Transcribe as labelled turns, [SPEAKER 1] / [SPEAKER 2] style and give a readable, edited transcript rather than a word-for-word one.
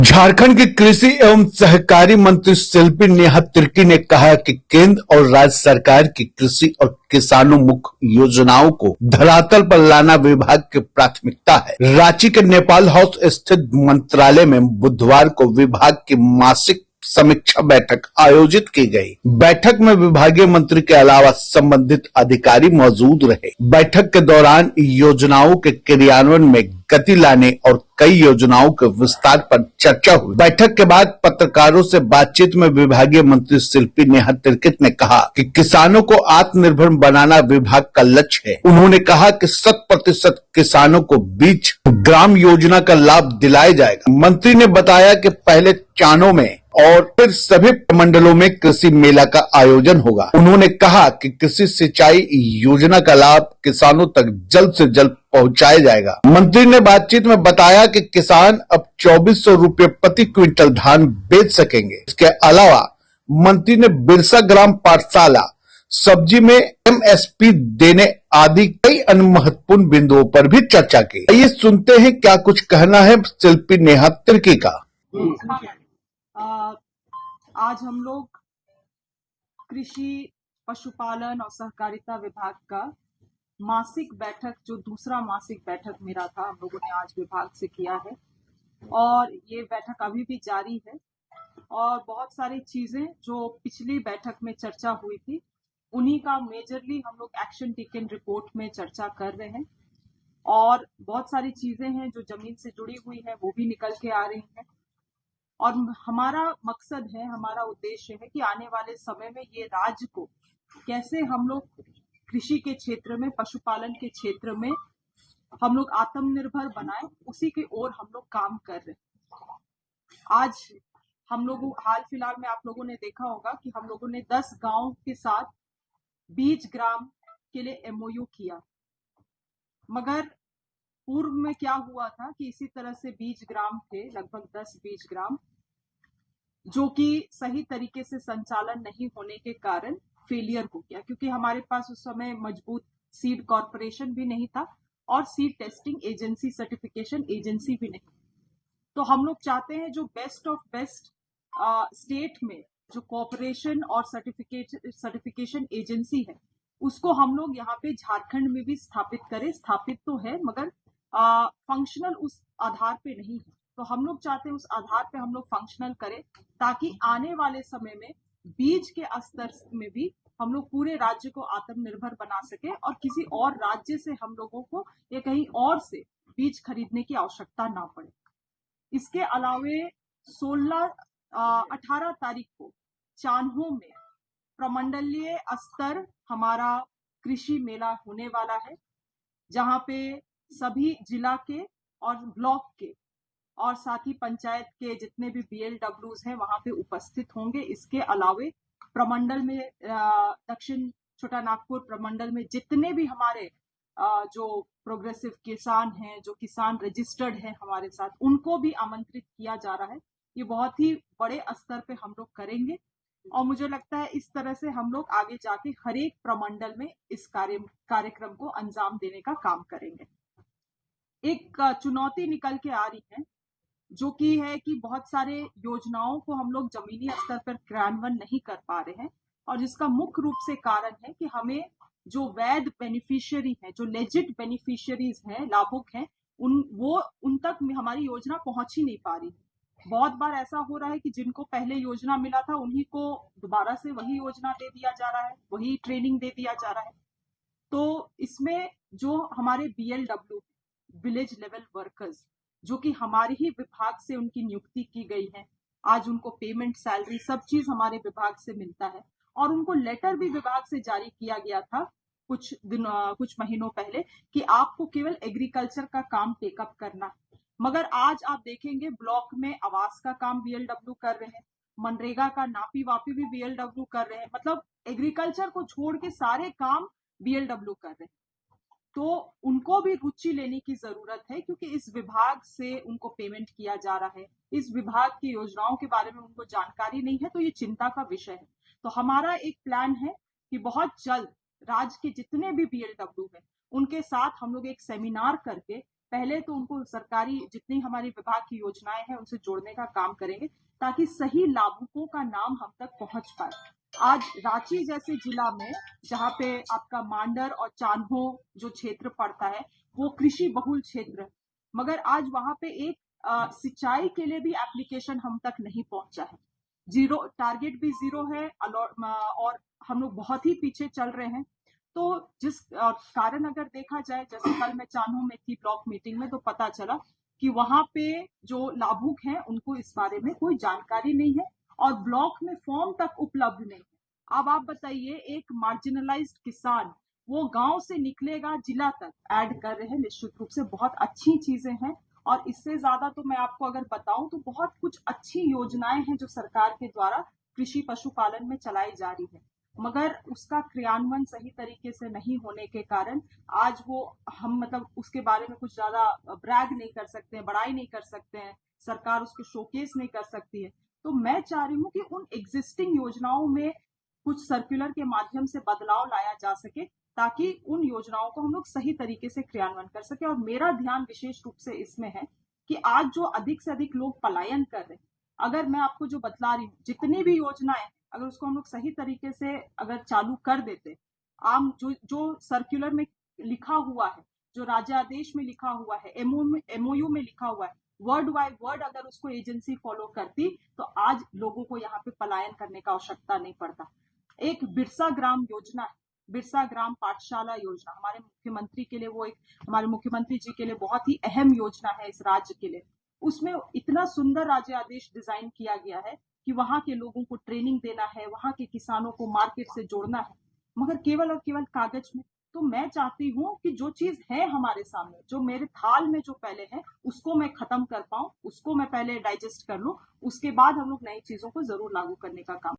[SPEAKER 1] झारखंड के कृषि एवं सहकारी मंत्री शिल्पी नेहा तिर्की ने कहा कि केंद्र और राज्य सरकार की कृषि और किसानोन्मुख योजनाओं को धरातल पर लाना विभाग की प्राथमिकता है। रांची के नेपाल हाउस स्थित मंत्रालय में बुधवार को विभाग की मासिक समीक्षा बैठक आयोजित की गई। बैठक में विभागीय मंत्री के अलावा संबंधित अधिकारी मौजूद रहे। बैठक के दौरान योजनाओं के क्रियान्वयन में गति लाने और कई योजनाओं के विस्तार पर चर्चा हुई। बैठक के बाद पत्रकारों से बातचीत में विभागीय मंत्री शिल्पी नेहा तिर्की ने कहा कि किसानों को आत्मनिर्भर बनाना विभाग का लक्ष्य है। उन्होंने कहा कि 100% किसानों को बीज ग्राम योजना का लाभ दिलाया जाएगा। मंत्री ने बताया कि पहले चानों में और फिर सभी मंडलों में कृषि मेला का आयोजन होगा। उन्होंने कहा कि कृषि सिंचाई योजना का लाभ किसानों तक जल्द से जल्द पहुंचाया जाएगा। मंत्री ने बातचीत में बताया कि किसान अब 2400 रुपये प्रति क्विंटल धान बेच सकेंगे। इसके अलावा मंत्री ने बिरसा ग्राम पाठशाला सब्जी में एमएसपी देने आदि कई अन्य महत्वपूर्ण बिंदुओं पर भी चर्चा की। आइए सुनते हैं क्या कुछ कहना है शिल्पी नेहा तिर्की का।
[SPEAKER 2] आज हम लोग कृषि, पशुपालन और सहकारिता विभाग का मासिक बैठक, जो दूसरा मासिक बैठक मेरा था, हम लोगों ने आज विभाग से किया है और ये बैठक अभी भी जारी है। और बहुत सारी चीजें जो पिछली बैठक में चर्चा हुई थी, उन्हीं का मेजरली हम लोग एक्शन टेकन रिपोर्ट में चर्चा कर रहे हैं। और बहुत सारी चीजें हैं जो जमीन से जुड़ी हुई है, वो भी निकल के आ रही हैं। और हमारा मकसद है, हमारा उद्देश्य है कि आने वाले समय में ये राज्य को कैसे हम लोग कृषि के क्षेत्र में, पशुपालन के क्षेत्र में हम लोग आत्मनिर्भर बनाएं, उसी की ओर हम लोग काम कर रहे हैं। आज हम लोग हाल फिलहाल में आप लोगों ने देखा होगा कि हम लोगों ने 10 गांव के साथ बीज ग्राम के लिए एमओयू किया। मगर पूर्व में क्या हुआ था कि इसी तरह से बीज ग्राम थे, लगभग 10 बीज ग्राम, जो कि सही तरीके से संचालन नहीं होने के कारण फेलियर हो गया, क्योंकि हमारे पास उस समय मजबूत सीड कॉर्पोरेशन भी नहीं था और seed testing agency, certification agency भी नहीं। तो हम लोग चाहते हैं जो बेस्ट ऑफ बेस्ट स्टेट में जो कॉर्पोरेशन और सर्टिफिकेशन एजेंसी है, उसको हम लोग यहाँ पे झारखंड में भी स्थापित करें। स्थापित तो है मगर फंक्शनल उस आधार पे नहीं है। तो हम लोग चाहते हैं उस आधार पे हम लोग फंक्शनल करें, ताकि आने वाले समय में बीज के स्तर में भी हम लोग पूरे राज्य को आत्मनिर्भर बना सके और किसी और राज्य से हम लोगों को या कहीं और से बीज खरीदने की आवश्यकता ना पड़े। इसके अलावे 18 तारीख को चान्हो में प्रमंडलीय स्तर हमारा कृषि मेला होने वाला है, जहां पे सभी जिला के और ब्लॉक के और साथ ही पंचायत के जितने भी बीएलडब्ल्यूज हैं वहां पे उपस्थित होंगे। इसके अलावे प्रमंडल में, दक्षिण छोटा नागपुर प्रमंडल में जितने भी हमारे जो प्रोग्रेसिव किसान हैं, जो किसान रजिस्टर्ड हैं हमारे साथ, उनको भी आमंत्रित किया जा रहा है। ये बहुत ही बड़े स्तर पे हम लोग करेंगे और मुझे लगता है इस तरह से हम लोग आगे जाके हर एक प्रमंडल में इस कार्यक्रम को अंजाम देने का काम करेंगे। एक चुनौती निकल के आ रही है, जो कि है कि बहुत सारे योजनाओं को हम लोग जमीनी स्तर पर क्रियान्वयन नहीं कर पा रहे हैं, और जिसका मुख्य रूप से कारण है कि हमें जो वैध बेनिफिशियरी हैं, जो लेजिट बेनिफिशियरीज हैं, लाभुक हैं, उन तक हमारी योजना पहुंच ही नहीं पा रही। बहुत बार ऐसा हो रहा है कि जिनको पहले योजना मिला था उन्हीं को दोबारा से वही योजना दे दिया जा रहा है, वही ट्रेनिंग दे दिया जा रहा है। तो इसमें जो हमारे बीएलडब्ल्यू, विलेज लेवल वर्कर्स, जो कि हमारे ही विभाग से उनकी नियुक्ति की गई है, आज उनको पेमेंट, सैलरी, सब चीज हमारे विभाग से मिलता है और उनको लेटर भी विभाग से जारी किया गया था कुछ महीनों पहले कि आपको केवल एग्रीकल्चर का काम टेकअप करना है। मगर आज आप देखेंगे ब्लॉक में आवास का काम बीएलडब्ल्यू कर रहे हैं, मनरेगा का नापी वापी भी बीएलडब्ल्यू कर रहे हैं, मतलब एग्रीकल्चर को छोड़ के सारे काम बीएलडब्ल्यू कर रहे हैं। तो उनको भी रुचि लेने की जरूरत है, क्योंकि इस विभाग से उनको पेमेंट किया जा रहा है, इस विभाग की योजनाओं के बारे में उनको जानकारी नहीं है, तो ये चिंता का विषय है। तो हमारा एक प्लान है कि बहुत जल्द राज्य के जितने भी बीएलडब्ल्यू हैं उनके साथ हम लोग एक सेमिनार करके पहले तो उनको सरकारी जितनी हमारी विभाग की योजनाएं हैं उनसे जोड़ने का काम करेंगे ताकि सही लाभुकों का नाम हम तक पहुंच पाए। आज रांची जैसे जिला में जहाँ पे आपका मांडर और चान्हो जो क्षेत्र पड़ता है वो कृषि बहुल क्षेत्र, मगर आज वहां पे एक सिंचाई के लिए भी एप्लीकेशन हम तक नहीं पहुंचा है। जीरो टारगेट भी जीरो है और हम लोग बहुत ही पीछे चल रहे हैं। तो जिस कारण अगर देखा जाए, जैसे कल मैं चान्हो में थी ब्लॉक मीटिंग में, तो पता चला कि वहां पे जो लाभुक हैं उनको इस बारे में कोई जानकारी नहीं है और ब्लॉक में फॉर्म तक उपलब्ध नहीं है। अब आप बताइए, एक मार्जिनलाइज्ड किसान वो गांव से निकलेगा जिला तक ऐड कर रहे हैं, निश्चित रूप से बहुत अच्छी चीजें हैं। और इससे ज्यादा तो मैं आपको अगर बताऊं तो बहुत कुछ अच्छी योजनाएं हैं जो सरकार के द्वारा कृषि पशुपालन में चलाई जा रही है, मगर उसका क्रियान्वयन सही तरीके से नहीं होने के कारण आज वो हम मतलब उसके बारे में कुछ ज्यादा ब्रैग नहीं कर सकते हैं, बड़ाई नहीं कर सकते हैं, सरकार उसको शोकेस नहीं कर सकती है। तो मैं चाह रही हूँ कि उन एग्जिस्टिंग योजनाओं में कुछ सर्कुलर के माध्यम से बदलाव लाया जा सके ताकि उन योजनाओं को हम लोग सही तरीके से क्रियान्वयन कर सके। और मेरा ध्यान विशेष रूप से इसमें है कि आज जो अधिक से अधिक लोग पलायन कर रहे हैं, अगर मैं आपको जो बतला रही हूँ, जितनी भी योजनाएं अगर उसको हम लोग सही तरीके से अगर चालू कर देते, आम जो सर्कुलर में लिखा हुआ है, जो राज्यादेश में लिखा हुआ है, एमओयू में लिखा हुआ है, वर्ड बाय वर्ड अगर उसको एजेंसी फॉलो करती तो आज लोगों को यहाँ पे पलायन करने का आवश्यकता नहीं पड़ता। एक बिरसा ग्राम योजना है, बिरसा ग्राम पाठशाला योजना हमारे मुख्यमंत्री के लिए, वो एक हमारे मुख्यमंत्री जी के लिए बहुत ही अहम योजना है इस राज्य के लिए। उसमें इतना सुंदर राज्यादेश डिजाइन किया गया है कि वहां के लोगों को ट्रेनिंग देना है, वहां के किसानों को मार्केट से जोड़ना है, मगर केवल और केवल कागज में। तो मैं चाहती हूँ कि जो चीज है हमारे सामने, जो मेरे थाल में जो पहले है, उसको मैं खत्म कर पाऊं, उसको मैं पहले डाइजेस्ट कर लूं, उसके बाद हम लोग नई चीजों को जरूर लागू करने का काम